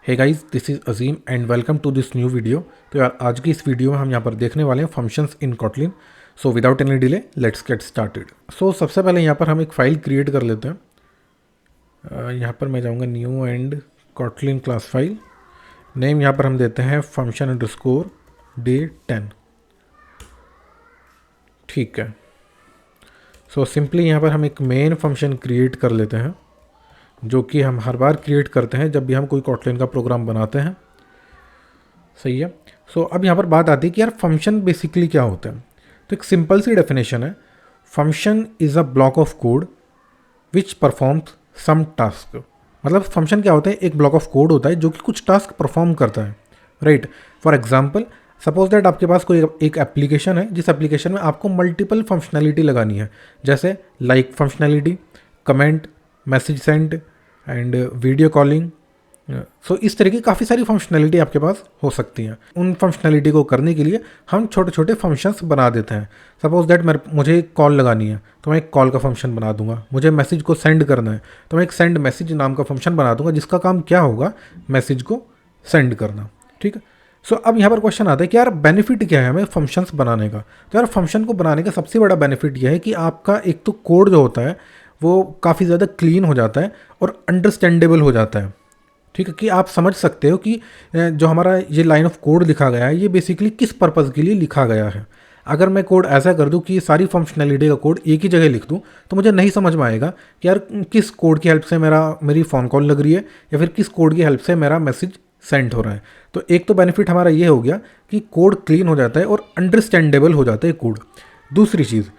Hey guys, this is Azeem and welcome to this new video. तो यार आज की इस वीडियो में हम यहाँ पर देखने वाले हैं functions in Kotlin. So without any delay let's get started. So सबसे पहले यहाँ पर हम एक फ़ाइल क्रिएट कर लेते हैं। यहाँ पर मैं जाऊँगा new and Kotlin class file. Name यहाँ पर हम देते हैं फंक्शन अंडरस्कोर डे 10। ठीक है। सो सिंपली यहाँ पर हम एक मेन फंक्शन क्रिएट कर लेते हैं, जो कि हम हर बार क्रिएट करते हैं जब भी हम कोई कॉटलिन का प्रोग्राम बनाते हैं। सही है। सो अब यहाँ पर बात आती है कि यार फंक्शन बेसिकली क्या होता है। तो एक सिंपल सी डेफिनेशन है, function is a block of code which performs some task. मतलब फंक्शन क्या होता है, एक ब्लॉक ऑफ कोड होता है जो कि कुछ टास्क परफॉर्म करता है। Right. For example suppose that आपके पास कोई एक एप्लीकेशन है जिस एप्लीकेशन में आपको मल्टीपल फंक्शनैलिटी लगानी है, जैसे like functionality, comment, message send and video calling. So इस तरह की काफ़ी सारी फंक्शनैलिटी आपके पास हो सकती हैं। उन फंक्शनैलिटी को करने के लिए हम छोटे छोटे फंक्शंस बना देते हैं। सपोज दैट मुझे एक कॉल लगानी है तो मैं एक कॉल का फंक्शन बना दूंगा। मुझे मैसेज को सेंड करना है तो मैं एक सेंड मैसेज नाम का फंक्शन बना दूंगा, जिसका काम क्या होगा, मैसेज को सेंड करना। ठीक है। सो अब यहाँ पर क्वेश्चन आता है कि यार बेनिफिट क्या है हमें फंक्शंस बनाने का। तो यार फंक्शन को बनाने का सबसे बड़ा बेनिफिट यह है कि आपका एक तो कोड जो होता है वो काफ़ी ज़्यादा क्लीन हो जाता है और अंडरस्टैंडेबल हो जाता है। ठीक है, कि आप समझ सकते हो कि जो हमारा ये लाइन ऑफ कोड लिखा गया है ये बेसिकली किस पर्पज़ के लिए लिखा गया है। अगर मैं कोड ऐसा कर दूं कि सारी फंक्शनैलिटी का कोड एक ही जगह लिख दूं तो मुझे नहीं समझ में आएगा कि यार किस कोड की हेल्प से मेरी फ़ोन कॉल लग रही है या फिर किस कोड की हेल्प से मेरा मैसेज सेंड हो रहा है। तो एक तो बेनिफिट हमारा ये हो गया कि कोड क्लीन हो जाता है और अंडरस्टैंडेबल हो जाता है कोड। दूसरी चीज़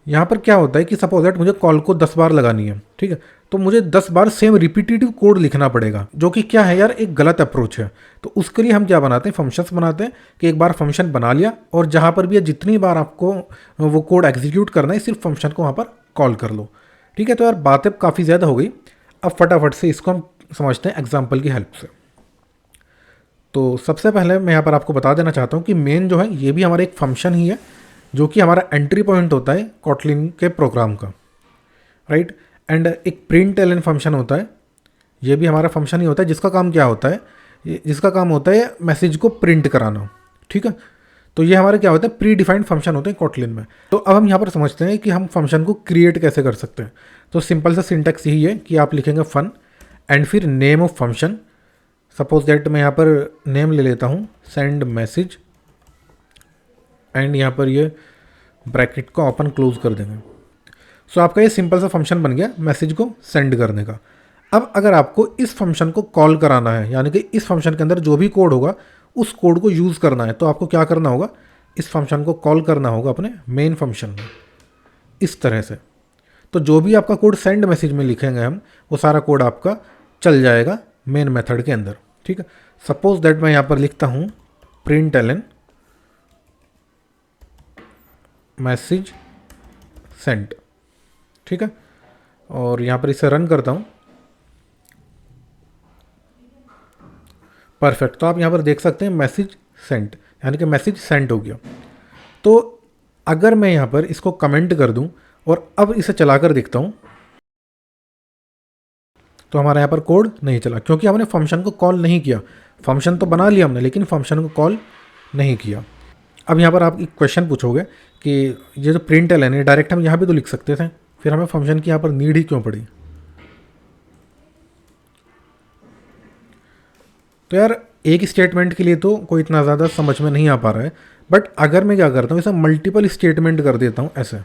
यहाँ पर क्या होता है कि सपोज दैट मुझे कॉल को 10 बार लगानी है, ठीक है, तो मुझे 10 बार सेम रिपीटेटिव कोड लिखना पड़ेगा, जो कि क्या है यार, एक गलत अप्रोच है। तो उसके लिए हम क्या बनाते हैं, फंक्शंस बनाते हैं कि एक बार फंक्शन बना लिया और जहाँ पर भी है जितनी बार आपको वो कोड एग्जीक्यूट करना है सिर्फ फंक्शन को वहाँ पर कॉल कर लो। ठीक है। तो यार बातें काफ़ी ज़्यादा हो गई, अब फटाफट से इसको हम समझते हैं एग्जाम्पल की हेल्प से। तो सबसे पहले मैं यहाँ पर आपको बता देना चाहता हूँ कि मेन जो है ये भी हमारा एक फंक्शन ही है, जो कि हमारा एंट्री पॉइंट होता है कॉटलिन के प्रोग्राम का। राइट। एंड एक प्रिंट एलन फंक्शन होता है, ये भी हमारा फंक्शन ही होता है, जिसका काम क्या होता है, जिसका काम होता है मैसेज को प्रिंट कराना। ठीक है। तो ये हमारे क्या होता है, प्री डिफाइंड फंक्शन होते हैं कॉटलिन में। तो अब हम यहाँ पर समझते हैं कि हम फंक्शन को क्रिएट कैसे कर सकते हैं। तो सिंपल सा सिंटेक्स यही है कि आप लिखेंगे फन एंड फिर name of function. Suppose that मैं यहाँ पर नेम ले लेता हूँ सेंड मैसेज एंड यहाँ पर ये ब्रैकेट को ओपन क्लोज कर देंगे। सो आपका ये सिंपल सा फंक्शन बन गया मैसेज को सेंड करने का। अब अगर आपको इस फंक्शन को कॉल कराना है, यानी कि इस फंक्शन के अंदर जो भी कोड होगा उस कोड को यूज़ करना है, तो आपको क्या करना होगा, इस फंक्शन को कॉल करना होगा अपने मेन फंक्शन में इस तरह से। तो जो भी आपका कोड सेंड मैसेज में लिखेंगे हम, वो सारा कोड आपका चल जाएगा मेन मेथड के अंदर। ठीक है। सपोज दैट मैं यहाँ पर लिखता हूँ प्रिंट एलन मैसेज सेंड। ठीक है। और यहाँ पर इसे रन करता हूँ। परफेक्ट। तो आप यहाँ पर देख सकते हैं मैसेज सेंड, यानी कि मैसेज सेंड हो गया। तो अगर मैं यहाँ पर इसको कमेंट कर दूँ और अब इसे चलाकर देखता हूँ तो हमारे यहाँ पर कोड नहीं चला, क्योंकि हमने फंक्शन को कॉल नहीं किया। फंक्शन तो बना लिया हमने, लेकिन फंक्शन को कॉल नहीं किया। अब यहाँ पर आप एक क्वेश्चन पूछोगे कि ये जो प्रिंट एलन है डायरेक्ट हम यहाँ भी तो लिख सकते थे, फिर हमें फंक्शन की यहाँ पर नीड ही क्यों पड़ी। तो यार एक स्टेटमेंट के लिए तो कोई इतना ज़्यादा समझ में नहीं आ पा रहा है, बट अगर मैं क्या करता हूँ, इसे मल्टीपल स्टेटमेंट कर देता हूँ ऐसे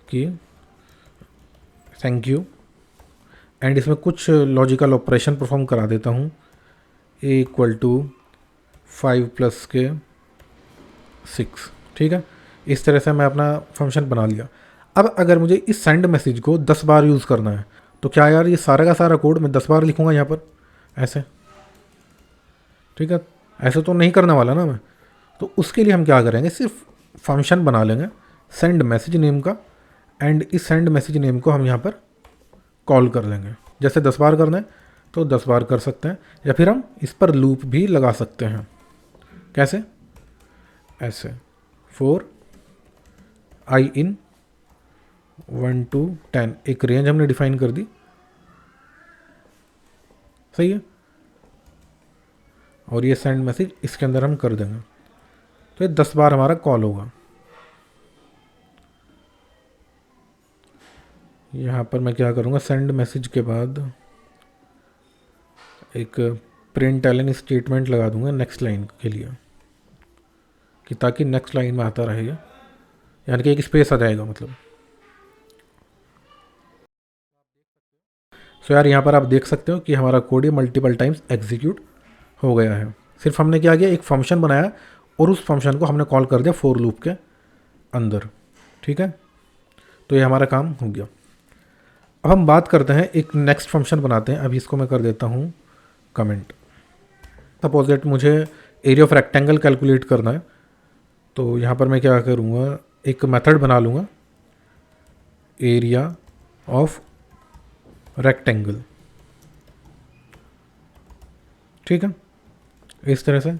कि थैंक यू एंड इसमें कुछ लॉजिकल ऑपरेशन परफॉर्म करा देता हूँ, ए इक्वल टू 5 + के 6। ठीक है। इस तरह से मैं अपना फंक्शन बना लिया। अब अगर मुझे इस सेंड मैसेज को 10 बार यूज़ करना है तो क्या यार ये सारा का सारा कोड मैं 10 बार लिखूँगा यहाँ पर ऐसे। ठीक है। ऐसे तो नहीं करने वाला ना मैं। तो उसके लिए हम क्या करेंगे, सिर्फ फंक्शन बना लेंगे सेंड मैसेज नेम का एंड इस सेंड मैसेज नेम को हम यहाँ पर कॉल कर लेंगे। जैसे 10 बार करना है तो 10 बार कर सकते हैं, या फिर हम इस पर लूप भी लगा सकते हैं। कैसे, ऐसे 4 i in 1 to 10, एक रेंज हमने डिफाइन कर दी। सही है। और ये सेंड मैसेज इसके अंदर हम कर देंगे। तो ये 10 बार हमारा कॉल होगा। यहाँ पर मैं क्या करूँगा, सेंड मैसेज के बाद एक प्रिंट एलन स्टेटमेंट लगा दूंगा नेक्स्ट लाइन के लिए, कि ताकि नेक्स्ट लाइन में आता रहेगा, यानी कि एक स्पेस आ जाएगा मतलब। सो यार यहाँ पर आप देख सकते हो कि हमारा कोड ये मल्टीपल टाइम्स एग्जीक्यूट हो गया है। सिर्फ हमने क्या किया, एक फंक्शन बनाया और उस फंक्शन को हमने कॉल कर दिया फॉर लूप के अंदर। ठीक है, तो ये हमारा काम हो गया। अब हम बात करते हैं, एक नेक्स्ट फंक्शन बनाते हैं। अभी इसको मैं कर देता हूँ कमेंट। सपोज दैट मुझे एरिया ऑफ रेक्टेंगल कैलकुलेट करना है, तो यहाँ पर मैं क्या करूँगा, एक मेथड बना लूँगा एरिया ऑफ रेक्टेंगल। ठीक है, इस तरह से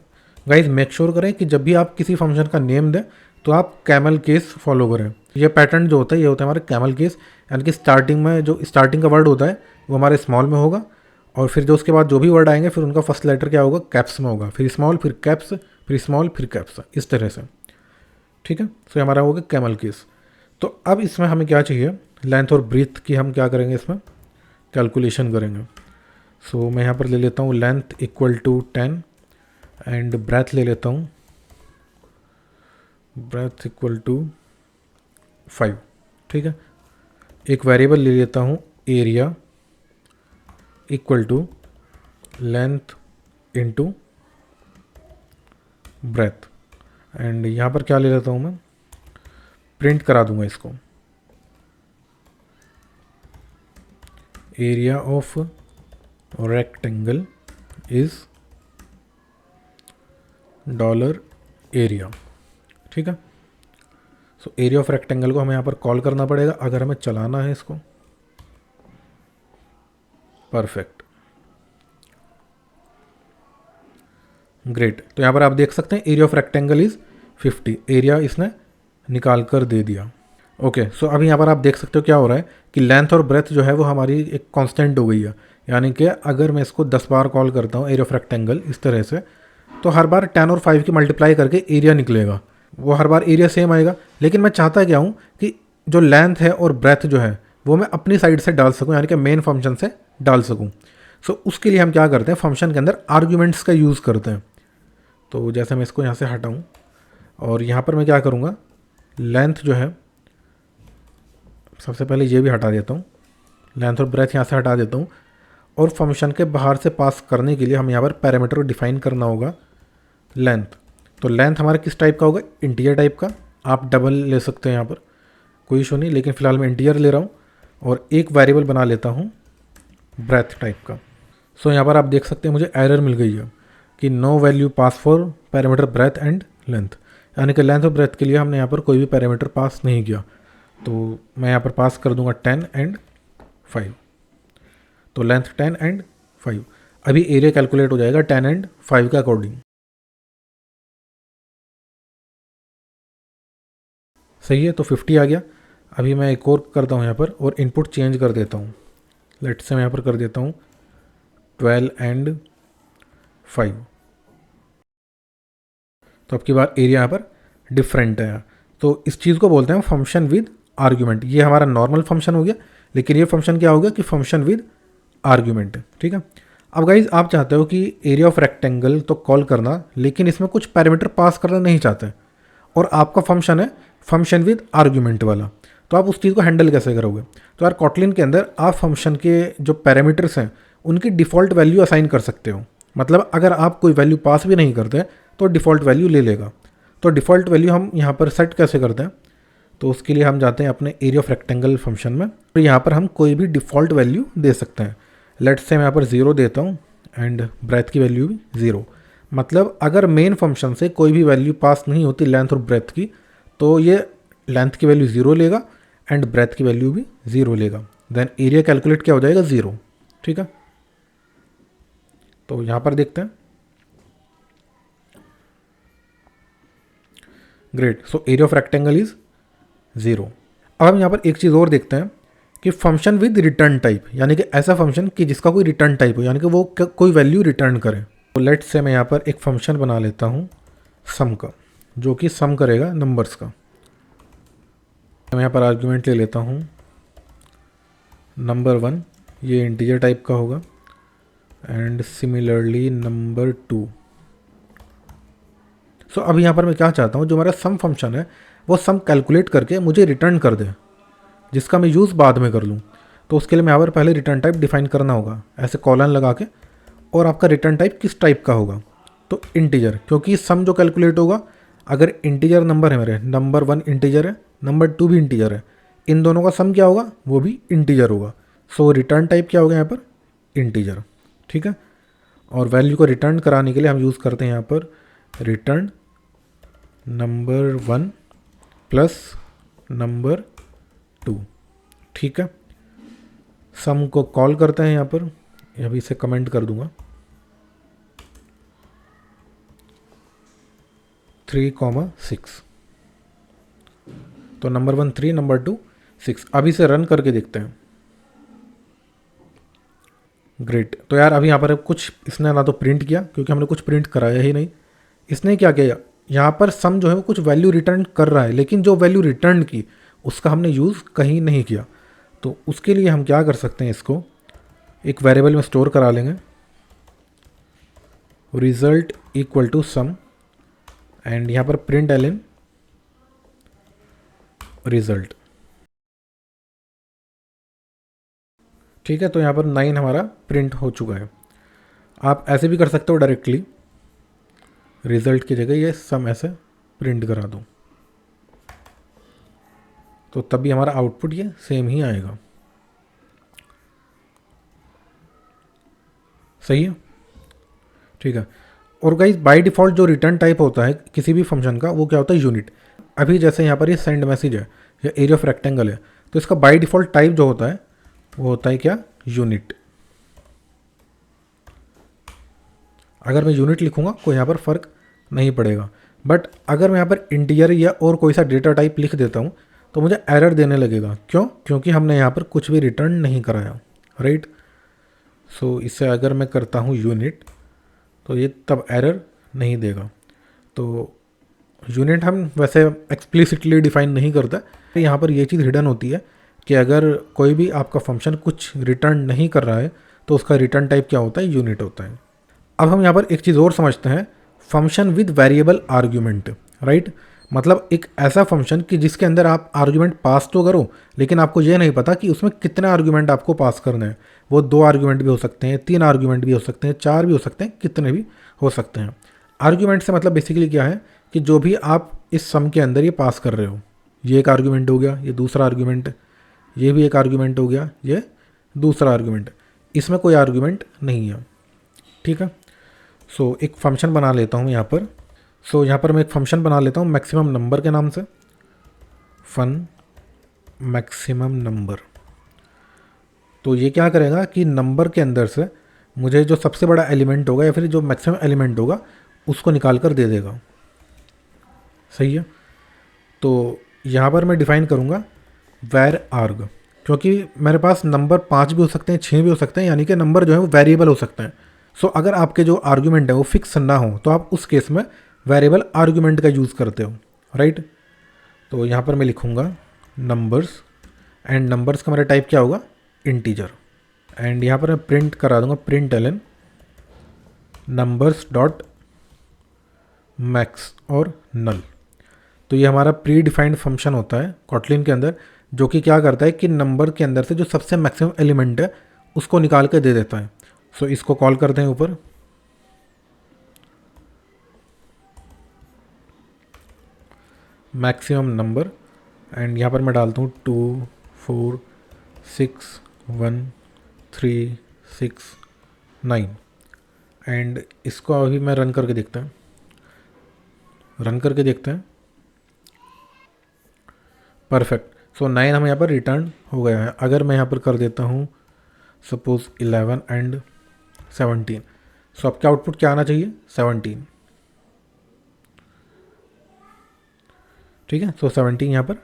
गाइज मेक श्योर करें कि जब भी आप किसी फंक्शन का नेम दें तो आप कैमल केस फॉलो करें। ये पैटर्न जो होता है ये होता है हमारे कैमल केस, यानी कि स्टार्टिंग में जो स्टार्टिंग का वर्ड होता है वो हमारे स्मॉल में होगा, और फिर जो उसके बाद जो भी वर्ड आएंगे फिर उनका फर्स्ट लेटर क्या होगा, कैप्स में होगा, फिर स्मॉल, फिर कैप्स, फिर स्मॉल, फिर कैप्स, इस तरह से। ठीक है, तो हमारा होगा कैमल केस। तो अब इसमें हमें क्या चाहिए, लेंथ और ब्रीथ की हम क्या करेंगे, इसमें कैलकुलेशन करेंगे। सो मैं यहाँ पर ले लेता हूँ length equal to 10 and breadth ले लेता हूँ ब्रेथ इक्वल टू 5। ठीक है, एक वेरिएबल ले लेता हूँ area equal to length into breadth, and यहाँ पर क्या ले लेता हूँ मैं, प्रिंट करा दूंगा इसको, area of rectangle is dollar area. ठीक है, सो एरिया ऑफ रेक्टेंगल को हमें यहाँ पर कॉल करना पड़ेगा अगर हमें चलाना है इसको। Perfect, great. तो यहाँ पर आप देख सकते हैं area of rectangle is 50, area इसने निकाल कर दे दिया। ओके, सो अभी यहाँ पर आप देख सकते हो क्या हो रहा है कि लेंथ और ब्रेथ जो है वो हमारी एक कांस्टेंट हो गई है, यानी कि अगर मैं इसको 10 बार कॉल करता हूँ एरिया ऑफ रेक्टेंगल इस तरह से, तो हर बार 10 और 5 की मल्टीप्लाई करके एरिया निकलेगा, वो हर बार एरिया सेम आएगा। लेकिन मैं चाहता क्या हूँ कि जो लेंथ है और ब्रेथ जो है वो मैं अपनी साइड से डाल सकूँ, यानी कि मेन फंक्शन से डाल सकूँ। सो उसके लिए हम क्या करते हैं, फंक्शन के अंदर आर्ग्यूमेंट्स का यूज़ करते हैं। तो जैसे मैं इसको यहाँ से हटाऊँ और यहाँ पर मैं क्या करूँगा, लेंथ जो है सबसे पहले ये भी हटा देता हूँ, लेंथ और ब्रेथ यहाँ से हटा देता हूँ, और फंक्शन के बाहर से पास करने के लिए हम यहाँ पर पैरामीटर को डिफाइन करना होगा लेंथ। तो लेंथ हमारा किस टाइप का होगा, इंटीजर टाइप का। आप डबल ले सकते हैं, यहाँ पर कोई इशू नहीं, लेकिन फ़िलहाल मैं इंटीजर ले रहा हूँ, और एक वेरिएबल बना लेता हूँ ब्रेथ टाइप का। सो यहाँ पर आप देख सकते हैं मुझे एरर मिल गई है कि no value pass for parameter breadth and length, यानी कि लेंथ और ब्रेथ के लिए हमने यहाँ पर कोई भी पैरामीटर पास नहीं किया। तो मैं यहाँ पर पास कर दूंगा 10 एंड 5, तो लेंथ 10 एंड 5। अभी एरिया कैलकुलेट हो जाएगा 10 एंड 5 के अकॉर्डिंग। सही है, तो 50 आ गया। अभी मैं एक और करता हूँ यहाँ पर, और इनपुट चेंज कर देता हूँ। लेट्स से मैं यहाँ पर कर देता हूँ 12 एंड 5। तो अब की बार एरिया यहाँ पर डिफरेंट है। तो इस चीज़ को बोलते हैं फंक्शन विद आर्ग्यूमेंट। ये हमारा नॉर्मल फंक्शन हो गया, लेकिन ये फंक्शन क्या होगा कि फंक्शन विद आर्ग्यूमेंट। ठीक है, अब गाइज आप चाहते हो कि एरिया ऑफ रेक्टेंगल तो कॉल करना, लेकिन इसमें कुछ पैरामीटर पास करना नहीं चाहते, और आपका फंक्शन है फंक्शन विद आर्ग्यूमेंट वाला। तो आप उस चीज़ को हैंडल कैसे करोगे। तो यार कॉटलिन के अंदर आप फंक्शन के जो पैरामीटर्स हैं उनकी डिफ़ॉल्ट वैल्यू असाइन कर सकते हो। मतलब अगर आप कोई वैल्यू पास भी नहीं करते तो डिफ़ॉल्ट वैल्यू ले लेगा। तो डिफ़ॉल्ट वैल्यू हम यहाँ पर सेट कैसे करते हैं, तो उसके लिए हम जाते हैं अपने एरिया ऑफ रेक्टेंगल फंक्शन में, तो यहाँ पर हम कोई भी डिफ़ॉल्ट वैल्यू दे सकते हैं। लेट्स से मैं यहाँ पर 0 देता हूँ एंड ब्रेथ की वैल्यू भी 0। मतलब अगर मेन फंक्शन से कोई भी वैल्यू पास नहीं होती लेंथ और ब्रेथ की, तो ये लेंथ की वैल्यू 0 लेगा एंड ब्रेथ की वैल्यू भी 0 लेगा। देन एरिया कैलकुलेट क्या हो जाएगा, 0। ठीक है, तो यहाँ पर देखते हैं। Great, so area of rectangle is 0। अब हम यहाँ पर एक चीज़ और देखते हैं कि फंक्शन विद रिटर्न टाइप, यानी कि ऐसा फंक्शन कि जिसका कोई रिटर्न टाइप हो, यानी कि वो कोई वैल्यू रिटर्न करे। तो लेट से मैं यहाँ पर एक फंक्शन बना लेता हूँ सम का, जो कि सम करेगा नंबर्स का। मैं यहाँ पर आर्गुमेंट ले लेता हूँ नंबर 1, ये इंटीजर टाइप का होगा, एंड सिमिलरली नंबर 2। सो अब यहाँ पर मैं क्या चाहता हूँ, जो हमारा सम फंक्शन है वो सम कैलकुलेट करके मुझे रिटर्न कर दे, जिसका मैं यूज़ बाद में कर लूँ। तो उसके लिए मैं यहाँ पर पहले रिटर्न टाइप डिफाइन करना होगा, ऐसे कॉलन लगा के। और आपका रिटर्न टाइप किस टाइप का होगा, तो इंटीजर, क्योंकि सम जो कैलकुलेट होगा, अगर इंटीजर नंबर है मेरे, नंबर 1 इंटीजर है, नंबर 2 भी इंटीजर है, इन दोनों का सम क्या होगा, वो भी इंटीजर होगा। सो रिटर्न टाइप क्या होगा यहाँ पर, इंटीजर। ठीक है, और वैल्यू को रिटर्न कराने के लिए हम यूज़ करते हैं यहाँ पर रिटर्न नंबर 1 प्लस नंबर 2। ठीक है, सम को कॉल करते हैं यहाँ पर, अभी इसे कमेंट कर दूंगा, 3,6। तो नंबर 1 3, नंबर 2 6। अभी इसे रन करके देखते हैं। ग्रेट। तो यार अभी यहाँ पर कुछ इसने ना तो प्रिंट किया, क्योंकि हमने कुछ प्रिंट कराया ही नहीं। इसने क्या किया, यहाँ पर सम जो है वो कुछ वैल्यू रिटर्न कर रहा है, लेकिन जो वैल्यू रिटर्न की उसका हमने यूज़ कहीं नहीं किया। तो उसके लिए हम क्या कर सकते हैं, इसको एक वेरिएबल में स्टोर करा लेंगे, result equal to sum, and यहाँ पर प्रिंट एल इन रिजल्ट। ठीक है, तो यहाँ पर 9 हमारा प्रिंट हो चुका है। आप ऐसे भी कर सकते हो, डायरेक्टली रिजल्ट की जगह ये सम ऐसे प्रिंट करा दूँ, तो तब भी हमारा आउटपुट ये सेम ही आएगा। सही है, ठीक है। और गाइस बाय डिफ़ॉल्ट जो रिटर्न टाइप होता है किसी भी फंक्शन का, वो क्या होता है, यूनिट। अभी जैसे यहाँ पर ये सेंड मैसेज है या एरिया ऑफ रेक्टेंगल है, तो इसका बाय डिफ़ॉल्ट टाइप जो होता है वो होता है क्या, यूनिट। अगर मैं यूनिट लिखूंगा कोई यहाँ पर फ़र्क नहीं पड़ेगा, बट अगर मैं यहाँ पर इंटीजर या और कोई सा डेटा टाइप लिख देता हूँ तो मुझे एरर देने लगेगा। क्यों, क्योंकि हमने यहाँ पर कुछ भी रिटर्न नहीं कराया, राइट। सो इससे अगर मैं करता हूँ यूनिट, तो ये तब एरर नहीं देगा। तो यूनिट हम वैसे एक्सप्लिसिटली डिफाइन नहीं करता, यहाँ पर ये चीज़ हिडन होती है कि अगर कोई भी आपका फंक्शन कुछ रिटर्न नहीं कर रहा है तो उसका रिटर्न टाइप क्या होता है, यूनिट होता है। अब हम यहाँ पर एक चीज़ और समझते हैं, function with variable argument, right. मतलब एक ऐसा फंक्शन कि जिसके अंदर आप आर्ग्यूमेंट पास तो करो, लेकिन आपको ये नहीं पता कि उसमें कितने आर्ग्यूमेंट आपको पास करने हैं। वो 2 आर्ग्यूमेंट भी हो सकते हैं, 3 आर्ग्यूमेंट भी हो सकते हैं, 4 भी हो सकते हैं, कितने भी हो सकते हैं। आर्ग्यूमेंट से मतलब बेसिकली क्या है कि जो भी आप इस सम के अंदर ये पास कर रहे हो, ये एक आर्ग्यूमेंट हो गया, ये दूसरा आर्ग्यूमेंट, ये भी एक आर्ग्यूमेंट हो गया, ये दूसरा आर्ग्यूमेंट, इसमें कोई आर्ग्यूमेंट नहीं है। ठीक है, सो एक फंक्शन बना लेता हूँ यहाँ पर। यहाँ पर मैं एक फंक्शन बना लेता हूँ मैक्सिमम नंबर के नाम से, फन मैक्सिमम नंबर। तो ये क्या करेगा कि नंबर के अंदर से मुझे जो सबसे बड़ा एलिमेंट होगा या फिर जो मैक्सिमम एलिमेंट होगा उसको निकाल कर दे देगा। सही है, तो यहाँ पर मैं डिफ़ाइन करूँगा वैर आर्ग, क्योंकि मेरे पास नंबर 5 भी हो सकते हैं, 6 भी हो सकते हैं, यानी कि नंबर जो है वो वेरिएबल हो सकते हैं। अगर आपके जो आर्ग्यूमेंट है वो फिक्स ना हो तो आप उस केस में वेरिएबल आर्ग्यूमेंट का यूज़ करते हो, राइट। तो यहाँ पर मैं लिखूँगा नंबर्स, एंड नंबर्स का मेरा टाइप क्या होगा, इंटीजर। एंड यहाँ पर मैं प्रिंट करा दूँगा print L N numbers dot max और नल। तो ये हमारा प्री डिफाइंड फंक्शन होता है कॉटलिन के अंदर, जो कि क्या करता है कि नंबर के अंदर से जो सबसे मैक्सिमम एलिमेंट है उसको निकाल के दे देता है। इसको कॉल करते हैं ऊपर, मैक्सिमम नंबर, एंड यहाँ पर मैं डालता हूँ 2 4 6 1 3 6 9। एंड इसको अभी मैं रन करके देखता हैं, परफेक्ट। 9 हमें यहाँ पर रिटर्न हो गया है। अगर मैं यहाँ पर कर देता हूँ सपोज 11 एंड 17, अब क्या आउटपुट क्या आना चाहिए, 17। ठीक है, 17 यहाँ पर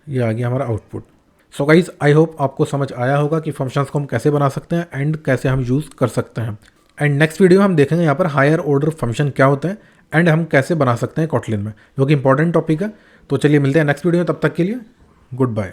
ये आ गया हमारा आउटपुट। गाइज आई होप आपको समझ आया होगा कि फंक्शंस को हम कैसे बना सकते हैं एंड कैसे हम यूज़ कर सकते हैं। एंड नेक्स्ट वीडियो हम देखेंगे यहाँ पर हायर ऑर्डर फंक्शन क्या होते हैं एंड हम कैसे बना सकते हैं कॉटलिन में, जो कि इंपॉर्टेंट टॉपिक है। तो चलिए मिलते हैं नेक्स्ट वीडियो में, तब तक के लिए गुड बाय।